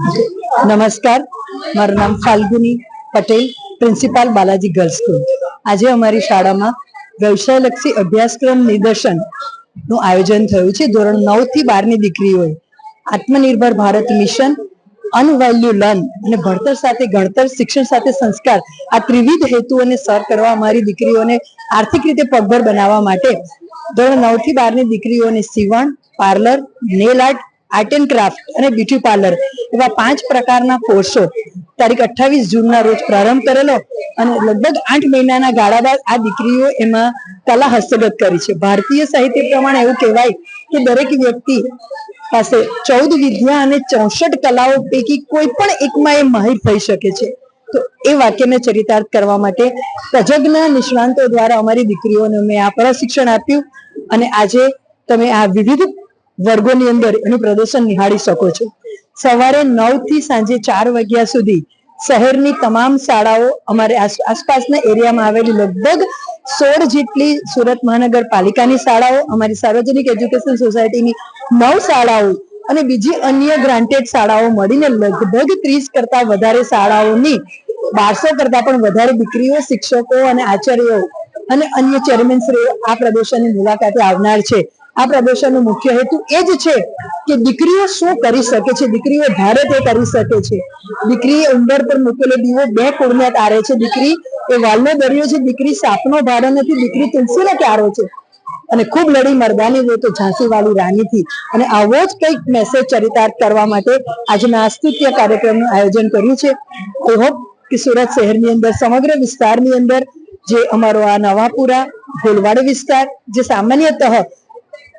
નમસ્કાર, મારું નામ Falguni Patel, principal Balaji girls school. આજે અમારી શાળામાં વ્યવસાયલક્ષી અભ્યાસક્રમ નિદર્શન નું આયોજન થયું છે. ધોરણ 9 થી 12 ની દીકરીઓએ આત્મનિર્ભર ભારત મિશન, અનવેલ્યુ લર્ન અને ભણતર સાથે ગણતર, શિક્ષણ સાથે સંસ્કાર, આ ત્રિવિધ હેતુઓને સર કરવા અમારી દીકરીઓને આર્થિક રીતે પગભર બનાવવા માટે ધોરણ 9 થી 12 ની દીકરીઓને સીવણ, parlour, nail art, art and craft અને બ્યુટી પાર્લર એવા 5 પ્રકારના કોર્સો તારીખ 28 જૂનના રોજ પ્રારંભ કરેલો અને લગભગ 8 મહિનાના ગાળા બાદ આ દીકરીઓ એમાં કલા હસ્તગત કરી છે. ભારતીય સાહિત્ય પ્રમાણે એવું કહેવાય કે દરેક વ્યક્તિ પાસે 14 વિદ્યા અને 64 કલાઓ પૈકી કોઈ પણ એકમાં એ માહિર થઈ શકે છે. તો એ વાક્યને ચરિતાર્થ કરવા માટે તજજ્ઞ નિષ્ણાંતો દ્વારા અમારી દીકરીઓને મેં આ પ્રશિક્ષણ આપ્યું અને આજે તમે આ વિવિધ વર્ગોની અંદર એનું પ્રદર્શન નિહાળી શકો છો. સવારે 9 થી સાંજે 4 વાગ્યા સુધી શહેરની તમામ શાળાઓ, અમારે આસપાસના એરિયામાં આવેલી લગભગ 16 જેટલી સુરત મહાનગરપાલિકાની શાળાઓ, અમારી સાર્વજનિક એજ્યુકેશન સોસાયટીની 9 શાળાઓ અને બીજી અન્ય ગ્રાન્ટેડ શાળાઓ મળીને લગભગ 30 કરતા વધારે શાળાઓની 1200 કરતા પણ વધારે દીકરીઓ, શિક્ષકો અને આચાર્યો અને અન્ય ચેરમેનશ્રીઓ આ પ્રદર્શનની મુલાકાતે આવનાર છે. આ પ્રદર્શનનો મુખ્ય હેતુ એ જ છે કે દીકરીઓ શું કરી શકે છે, દીકરીઓ ધારે તે કરી શકે છે. દીકરી ઉંબર પર મૂકેલો દીવો 2 કુળને તારે છે. દીકરી એ વાલનો દરિયો છે. દીકરી સાપનો ભારો નથી. દીકરી તુલસીનો ક્યારો છે. અને ખૂબ લડી મરદાની હોય તો ઝાંસી વાળી રાણી થી. અને આવો જ કંઈક મેસેજ ચરિતાર્થ કરવા માટે આજના સ્તુત્ય કાર્યક્રમનું આયોજન કર્યું છે. આઈ હોપ કે સુરત શહેરની અંદર, સમગ્ર વિસ્તારની અંદર, જે અમારો આ નવાપુરા, ભોલવાડ વિસ્તાર, જે સામાન્યતઃ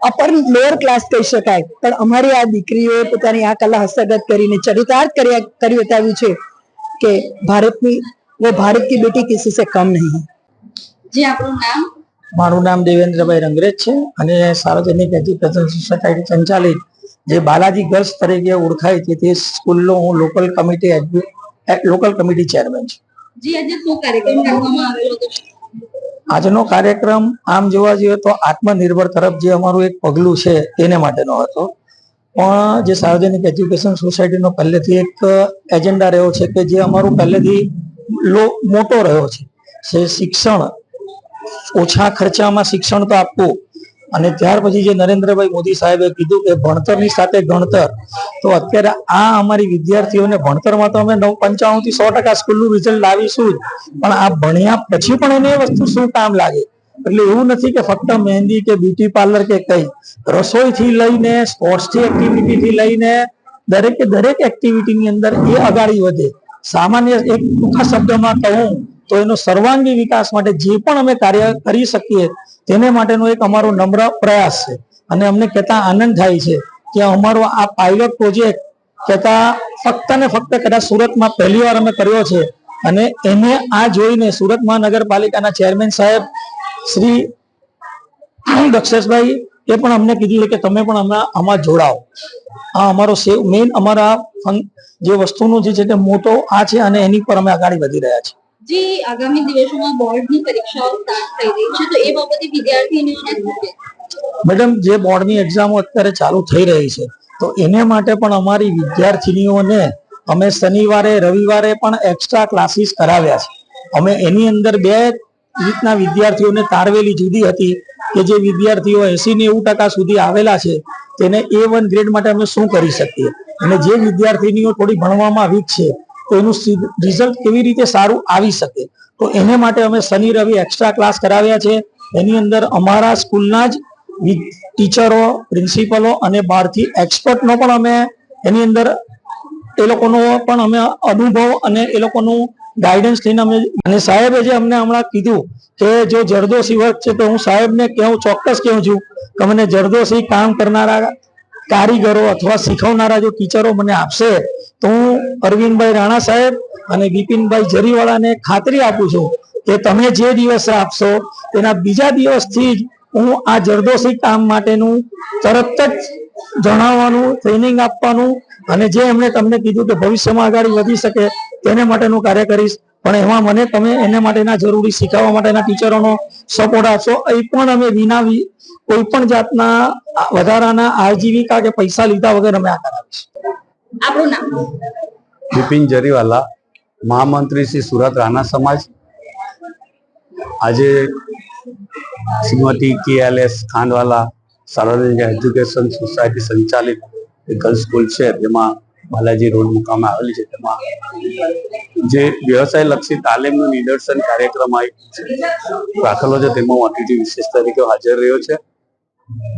અપર લોઅર ક્લાસ કહી શકાય, પણ અમારી આ દીકરીઓએ પોતાની આ કલા હસ્તગત કરીને ચરિતાર્થ કરી બતાવ્યું છે કે ભારતની વો ભારત કી બેટી કિસી સે કમ નહીં. જી, આપણું નામ? મારું નામ દેવેન્દ્રભાઈ રંગરેજ છે અને સાર્વજનિક એજ્યુકેશન સોસાયટી સંચાલિત જે બાલાજી ગર્લ્સ તરીકે ઓળખાય છે તે સ્કૂલનો હું લોકલ કમિટી ચેરમેન છું. જી, આજે શું કાર્યક્રમ રાખવામાં આવેલો હતો? આજનો કાર્યક્રમ આમ જોવા જઈએ તો આત્મનિર્ભર તરફ જે અમારું એક પગલું છે તેને માટેનો હતો, પણ જે સાર્વજનિક એજ્યુકેશન સોસાયટીનો પહેલેથી એક એજન્ડા રહ્યો છે કે જે અમારું પહેલેથી મોટો રહ્યો છે શિક્ષણ, ઓછા ખર્ચામાં શિક્ષણ તો આપવું. અને ત્યાર પછી જે નરેન્દ્રભાઈ મોદી સાહેબે કીધું કે ભણતરની સાથે ગણતર, તો અત્યારે આ અમારી વિદ્યાર્થીઓને ભણતરમાં તો અમે 95 થી 100% સ્કૂલનું રિઝલ્ટ લાવીશું જ, પણ આ ભણ્યા પછી પણ એને વસ્તુ શું કામ લાગે. એટલે એવું નથી કે ફક્ત મહેંદી કે બ્યુટી પાર્લર કે કઈ, રસોઈથી લઈને સ્પોર્ટ્સની એક્ટિવિટીથી લઈને દરેક એક્ટિવિટીની અંદર એ આગળ વધે. સામાન્ય એક ટૂંકા શબ્દમાં કહું તો એનો સર્વાંગી વિકાસ માટે જે પણ અમે કાર્ય કરી શકીએ તેને માટેનો એક અમારો નમ્ર પ્રયાસ છે. અને અમને કહેતા આનંદ થાય છે કે અમારો આ પાયલોટ પ્રોજેક્ટ કહેતા ફક્ત ને ફક્ત કદાચ સુરતમાં પહેલી વાર અમે કર્યો છે. અને એને આ જોઈને સુરત મહાનગરપાલિકાના ચેરમેન સાહેબ શ્રી દક્ષેશભાઈ એ પણ અમને કીધું કે તમે પણ આમાં જોડાઓ. આ અમારો મેઇન અમારા જે વસ્તુનું જે છે તે મોટો આ છે અને એની પર અમે આગળ વધી રહ્યા છીએ. જી, આગામી દિવસોમાં બોર્ડની પરીક્ષાઓ સ્ટાર્ટ થઈ રહી છે, તો એ બાબતે વિદ્યાર્થીઓને શું કહેશો? મેડમ, જે બોર્ડની એક્ઝામો અત્યારે ચાલુ થઈ રહી છે તો એને માટે પણ અમારી વિદ્યાર્થીનીઓને અમે શનિવારે, રવિવારે પણ એક્સ્ટ્રા ક્લાસીસ કરાવ્યા છે. અમે એની અંદર 2 રીતના વિદ્યાર્થીઓને તારવેલી જુદી હતી કે જે વિદ્યાર્થીઓ 80-90% સુધી આવેલા છે તેને A1 ગ્રેડ માટે અમે શું કરી શકીએ, અને જે વિદ્યાર્થીનીઓ થોડી ભણવામાં વીક છે તો એનું રિઝલ્ટ કેવી રીતે સારું આવી શકે. તો એને માટે અમે શનિ રવિ એક્સ્ટ્રા ક્લાસ કરાવ્યા છે. એની અંદર અમારા સ્કૂલના જ ટીચરો, પ્રિન્સિપલો અને બહારથી એક્સપર્ટનો પણ અમે એની અંદર એ લોકોનો પણ અમે અનુભવ અને એ લોકોનું ગાઈડન્સ લઈને અમે. અને સાહેબે જે અમને હમણાં કીધું કે જો જરદોશી વર્ક છે તો હું સાહેબને ચોક્કસ કહું છું કે મને જરદોશી કામ કરનારા કારીગરો અથવા શીખવનારા જો ટીચરો મને આપશે તો હું અરવિંદભાઈ રાણા સાહેબ અને બિપિનભાઈ જરીવાળાને ખાતરી આપું છું કે તમે જે દિવસે આપશો તેના બીજા દિવસથી જ હું આ જરદોશી કામ માટેનું તરત જ જણાવવાનું, ટ્રેનિંગ આપવાનું અને જે એમણે તમને કીધું કે ભવિષ્યમાં આગળ વધી શકે તેને માટેનું કાર્ય કરીશ. પણ એમાં મને તમે એને માટેના જરૂરી શીખવવા માટેના ટીચરોનો સપોર્ટ આપશો. એ પણ અમે વિના કોઈ પણ જાતના વધારાના આજીવિકા કે પૈસા લીધા વગર અમે આ કરાવીશું. આપણું નામ? બિપિન જરીવાલા, મહામંત્રી શ્રી સુરત રાણા સમાજ. આજે શ્રીમતી KLS ખાંડવાલા સાર્વજનિક એજ્યુકેશન સોસાયટી સંચાલિત ગર્લ્સ સ્કૂલ છે, તેમાં બાલાજી રોડ મુકામે આવેલી છે. તેમાં જે વ્યવસાય લક્ષી તાલીમનું નિદર્શન કાર્યક્રમ રાખેલો છે, તેમાં હું અતિથિ વિશેષ તરીકે હાજર રહ્યો છે.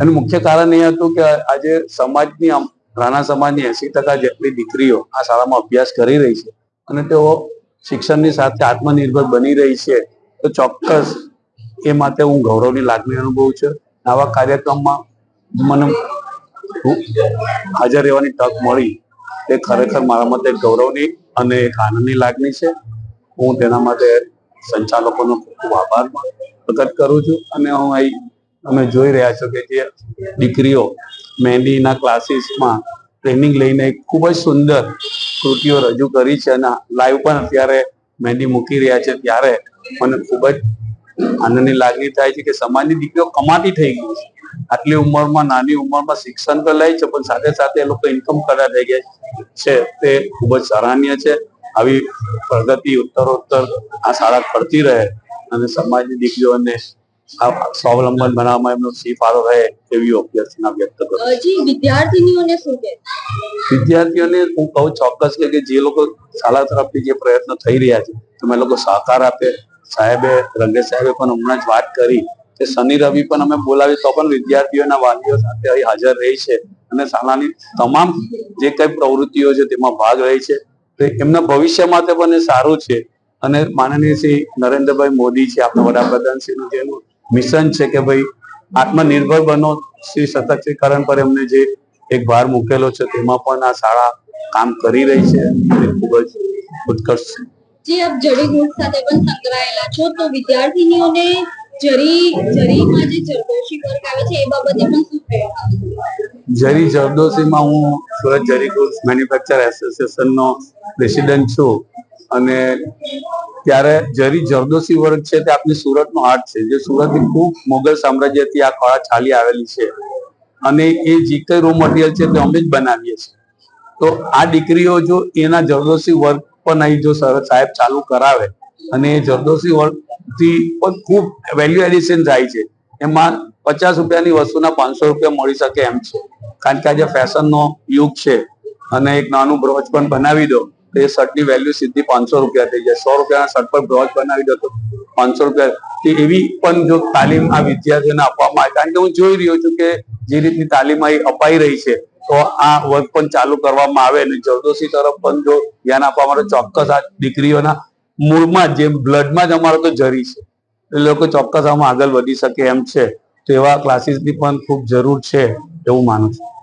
એનું મુખ્ય કારણ એ હતું કે આજે સમાજની રાણા સમાજની 80% જેટલી દીકરીઓ આ શાળામાં અભ્યાસ કરી રહી છે અને તેઓ શિક્ષણની સાથે આત્મનિર્ભર બની રહી છે. તો ચોક્કસ એ માટે હું ગૌરવની લાગણી અનુભવું છું. આવા કાર્યક્રમમાં મને હાજર રહેવાની તક મળી તે ખરેખર મારા માટે ગૌરવની અને એક આનંદની લાગણી છે. હું તેના માટે સંચાલકોનો ખૂબ ખૂબ આભાર પ્રકટ કરું છું. અને હું અહીં અમે જોઈ રહ્યા છો કે જે દીકરીઓ મહેંદીના ક્લાસીસમાં ટ્રેનિંગ લઈને ખૂબ જ સુંદર કૃતિઓ રજૂ કરી છે અને લાઈવ પણ અત્યારે મહેંદી મૂકી રહ્યા છે, ત્યારે મને ખૂબ જ આનંદની લાગણી થાય છે કે સમાજની દીકરીઓ કમાતી થઈ ગઈ છે. આટલી ઉંમરમાં, નાની ઉંમરમાં શિક્ષણ તો લે છે, પણ સાથે સાથે એ લોકો ઇન્કમ કરતા થઈ ગયા છે. તે ખૂબ જ સરાહનીય છે. આવી પ્રગતિ ઉત્તરોત્તર આ શાળા કરતી રહે અને સમાજની દીકરીઓને સ્વાવલંબન બનાવવામાં એમનો ફાળો રહે એવી અભ્યર્થના વ્યક્ત કરું. વિદ્યાર્થીનીઓને શું કહે? વિદ્યાર્થીઓને હું કહું ચોક્કસ કે જે લોકો શાળા તરફથી જે પ્રયત્નો થઈ રહ્યા છે તમે લોકો સહકાર આપે. રંગેશ સાહેબે પણ હમણાં જ વાત કરી કે શનિ રવિ પણ અમે બોલાવી તો પણ વિદ્યાર્થીઓના વાલીઓ સાથે અહીં હાજર રહી છે અને શાળાની તમામ જે કઈ પ્રવૃત્તિઓ છે તેમાં ભાગ રહી છે. તો એમના ભવિષ્ય માટે પણ એ સારું છે. અને માનનીય શ્રી નરેન્દ્રભાઈ મોદી છે, આપણા વડાપ્રધાન શ્રીનું જેનું મિશન છે કે ભાઈ આત્મનિર્ભર બનો, શ્રી સશક્તિકરણ પર એમને જે એક ભાર મૂકેલો છે, તેમાં પણ આ શાળા કામ કરી રહી છે. ખૂબ જ ઉત્કર્ષ છે. જે આપ જડી ગ્રુપ સાથે પણ સંકળાયેલા છો, તો વિદ્યાર્થીનીઓને જરીમાં જે જરદોશી વર્ક આવે છે એ બાબતે પણ શું કહેવા? જરી જરદોશીમાં હું સુરત જરી ગુડ્સ મેન્યુફેક્ચર એસોસિએશનનો પ્રેસિડેન્ટ છું. અને ત્યારે જરી જરદોશી વર્ક છે તે આપણી સુરતનો હાર્ટ છે, જે સુરતની ખૂબ મોગલ સામ્રાજ્યથી આ કળા ચાલી આવેલી છે. અને એ જે કઈ રો મટીરિયલ છે તે અમે જ બનાવીએ છીએ. તો આ દીકરીઓ જો એના જરદોશી વર્ક પણ અહીં જો સાહેબ ચાલુ કરાવે અને એ જરદોશી વર્ક થી પણ ખૂબ વેલ્યુ એડિશન થાય છે. એમાં 50 રૂપિયાની વસ્તુના 500 રૂપિયા મળી શકે એમ છે. કારણ કે આજે ફેશનનો યુગ છે અને એક નાનું બ્રોચ પણ બનાવી દો તો એ શર્ટની વેલ્યુ સીધી 500 રૂપિયા થઈ જાય. 100 રૂપિયાના શર્ટ પર બ્રોચ બનાવી દો તો 500 રૂપિયા. એવી પણ જો તાલીમ આ વિદ્યાર્થીઓને આપવામાં આવે, કારણ કે હું જોઈ રહ્યો છું કે જે રીતની તાલીમ અહીં અપાઈ રહી છે, તો આ વર્ક પણ ચાલુ કરવામાં આવે અને જરદોશી તરફ પણ જો ધ્યાન આપવામાં આવે, ચોક્કસ આ દીકરીઓના મૂળમાં જે બ્લડમાં જ અમારો તો જરી છે, એ લોકો ચોક્કસ આમાં આગળ વધી શકે એમ છે. તો એવા ક્લાસીસની પણ ખૂબ જરૂર છે એવું માનું છું.